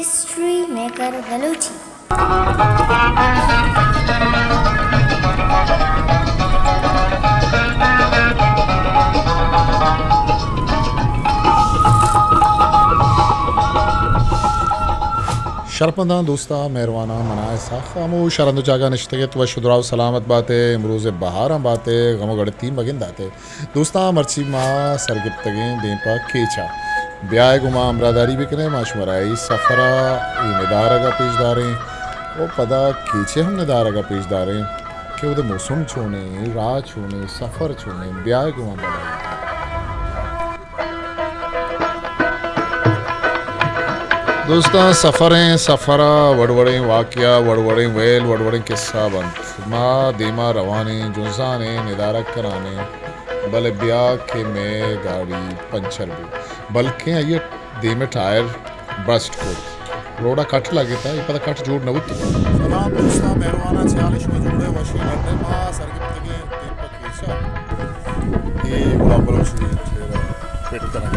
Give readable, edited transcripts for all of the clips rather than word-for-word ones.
History Maker Galuchi. शरपंदा दोस्ता मेहरबाना मनाए सा खामोश शरंद जागा निश्तगत व शुद्राव सलामत बातें इमरूज़ बहार बातें गमो गड़ तीन बगिन दाते दोस्ता मर्ची माँ सरगिप्तगें देपा केचा ब्याह गुमा अमरादारी बिकने माशमराई सफ़रा निदारगा पेशदारें वो पदा केचे हम निदारगा पेशदारें कि वो मौसम छोने राह छोने सफ़र छोने ब्याह गुमा बड़ा दोस्तां सफ़रें सफ़रा वड़वड़ें वाक़या वड़वड़ें वेल वड़वड़ें किस्सा बंद माँ देमा रवाने जुज़ाने निदारक कराने बल ब्याह के में गाड़ी पंचर भी बल्कि ये देमे टायर बस्ट को रोड़ा कट लगे था ये पता कट जोड़ न उत सलाम दोस्तां मेहरबाना चालीस में जोड़े वशी लड़ने माँ सरगिप्तगे दीपक केशा ये गुलाब बलोच भी फिट करना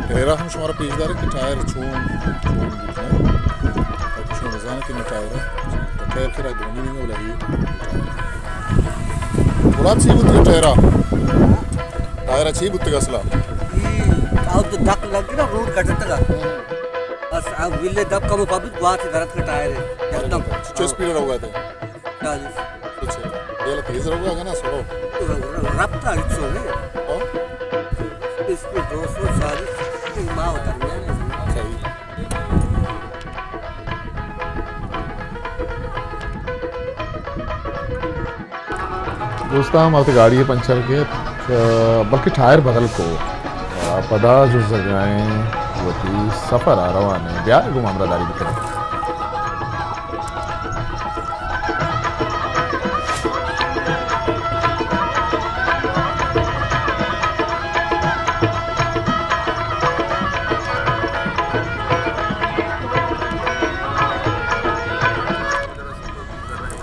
तेरा हम शुमारा पेशदार की टायर छून कुछ मजान की टायर टायर फिर दोनों नहीं बोला ही बड़ा अच्छी बुद्ध टायरा टायर अच्छी बुद्ध का असला अब तो धक लग गया रोड कटता का बस अब विले दब का मुताबिक बात है गलत का टायर है एकदम जो स्पीड होगा थे 40 कुछ ये ला तेज होगा ना सोलो रफ्ता इच्छो है स्पीड 240 माँ होता है दोस्ता हम अपनी गाड़ी पंचर के बल्कि टायर बदल को पदा जो जगहें वो थी सफ़र आ रवाने ब्याह गुम अमरादारी भी करें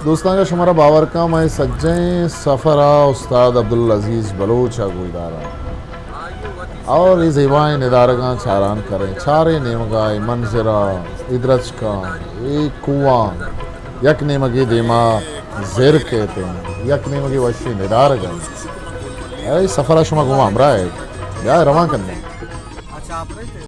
दोस्तों का शुमारा बावर का मैं सज्जें सफ़रा उस्ताद अब्दुल अजीज़ बलोच गुईदारा और ये ज़ेबाएँ निदारगा चारान करें चारे नेमगाए मंजरा इदरज का एक कुआं यक नेमगी देमा ज़ेर कहते हैं यक नेमगी वशी निदारगा ऐ सफ़रा शुमा गुमा हमरा है या रवा करने अच्छा आप रहे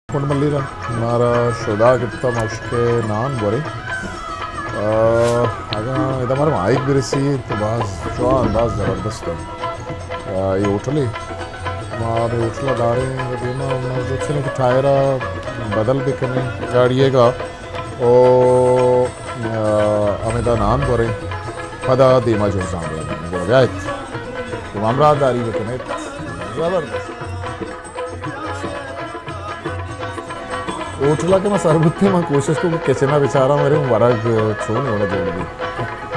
कुंडमल्लीरा हमारा शुदा कितना मुश्किल नान बोरे अगर इधर हमारे माइक भी रसी तो बाज जो अंदाज ज़बरदस्त है ये होटली हमारे होटला दारे देना जो चले कि टायरा बदल भी करने गाड़िए का ओ अमिता नान बोरे पदा देमा जो जाम बोले तो अमरादारी भी करने ज़बरदस्त होटला के मैं सरबुत्ती मैं कोशिश को किचना बेचारा मेरे वरग छोड़ वाला जोड़ दी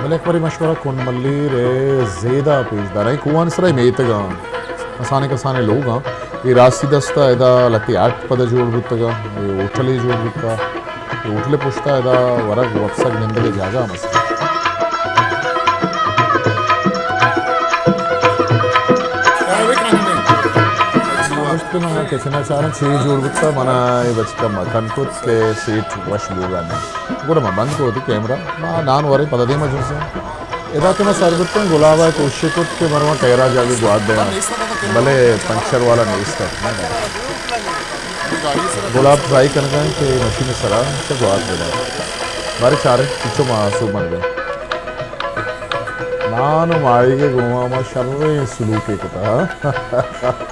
मैंने एक बारी मशवरा कुंडमल्ली रे ज़ेदा पेशदार है कुआं सर मेतगा असाने कसाने लोग हाँ ये रास्ती दस्ता इदा लगती 8 पद जोड़ बुतगा ये होटल ही जोड़ बुता ये होटले पुछता इदा वरग वक्सक निंदे जागा मस्त किचना चारा छः जोड़ बुता मना ये बचका मखन को के सीट वश लोगा नहीं गुड़ा मैं बंद को होती कैमरा माँ नान वरे पता दे मजूर से इधर के मैं सर बुता गुलाबा कोशिश कुछ के मरवा टहरा जाके गुआद देना भले पंचर वाला नहीं इसका गुलाब ट्राई करना है कि मशीन सरा से गुआद देना बारे चारे पीछे मासूम बन गए नान मारी के गुआ माँ शर्रे सुलूके को था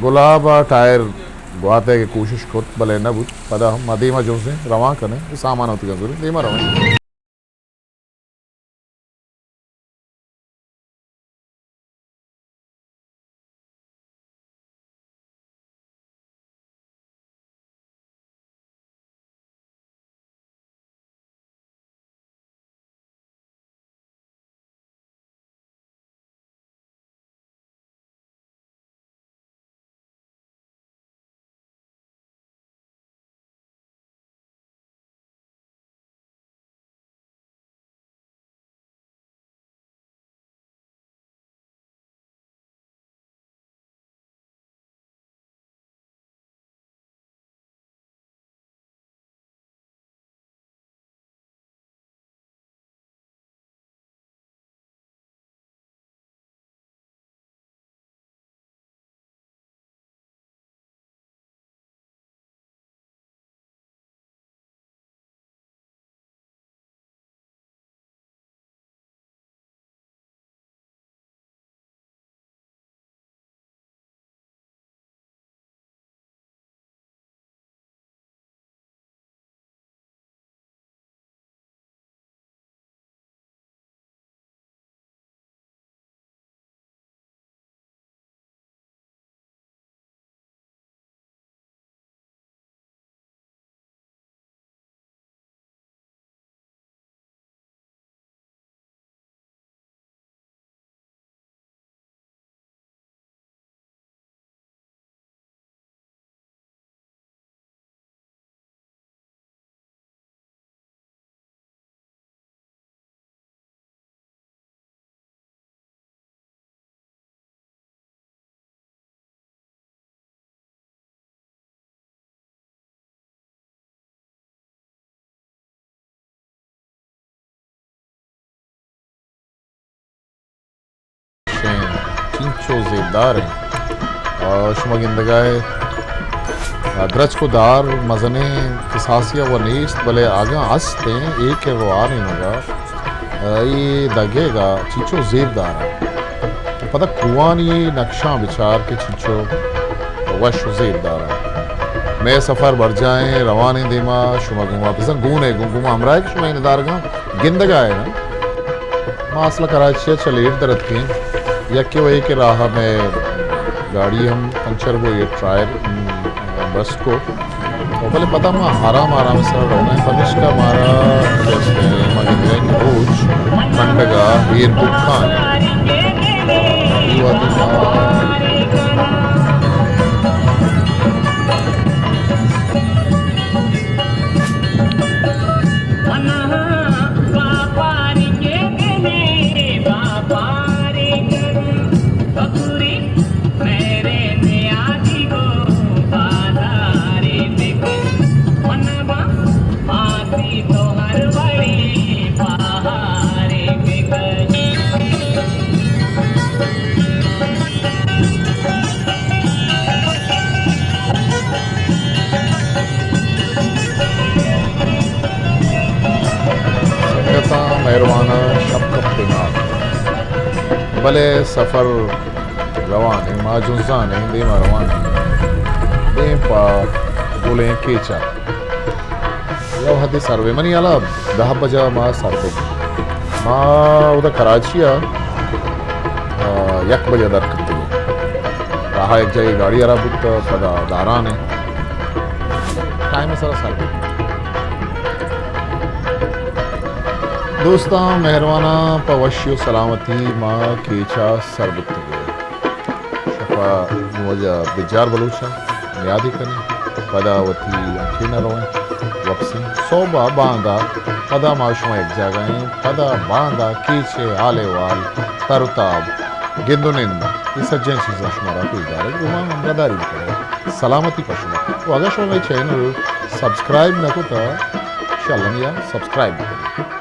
गुलाबा टायर गुआते की कोशिश खुद भले न बुत पदा हम मदीमा जो से रवा कने सामान होती का जरूर दीमा रवा चिंचो ज़ेबदार है शुमा गिंदगाए द्रज को दार मजने किसासिया व नीस्त भले आगा हंसते एक रोआर नगा ये दगेगा चिंचो ज़ेबदार है पता कुआन ये नक्शा विचार के चिंचो वश ज़ेबदार है मैं सफ़र बढ़ जाए रवानी देमा शुमा गुमा पिसन गूने गुमा हमरा है कि शुमा इंतजार का गिंदगाए ना मासला कराची चलेट दरद की यके वही के राह में गाड़ी हम पंचर वो ये टायर बस को पहले पता मैं आराम आराम से रहना है पनिश का हमारा जैसे मगिंद्रा की रोज खंडगा एयरपोर्ट खान मेहरबाना शब भले सफ़र रवान माजुजान दीमा रवान दे पा बोले केचा यो हदी सर्वे मनी अला 10 बजा मा सर्वे मा उदा कराचिया 1 बजे दर करते रहा एक जगह गाड़ी आरा बुक पदा दारान है टाइम सारा सर्वे दोस्ता मेहरबाना पवश्यो सलामती माँ केचा सरबत शफा मुझा बिजार बलूचा यादी करें पदावती अखीना रोएं वक्सी सोबा बांदा पदा माशुमा एक जगह पदा बांदा कीचे आले वाल तरताब गिंदुनिंदा ये सज्जन चीज़ें शुमारा कोई जारे गुमा हमदारी करे सलामती पशुमा तो अगर शो में चैनल सब्सक्राइब न को तो शालमिया सब्सक्राइब करें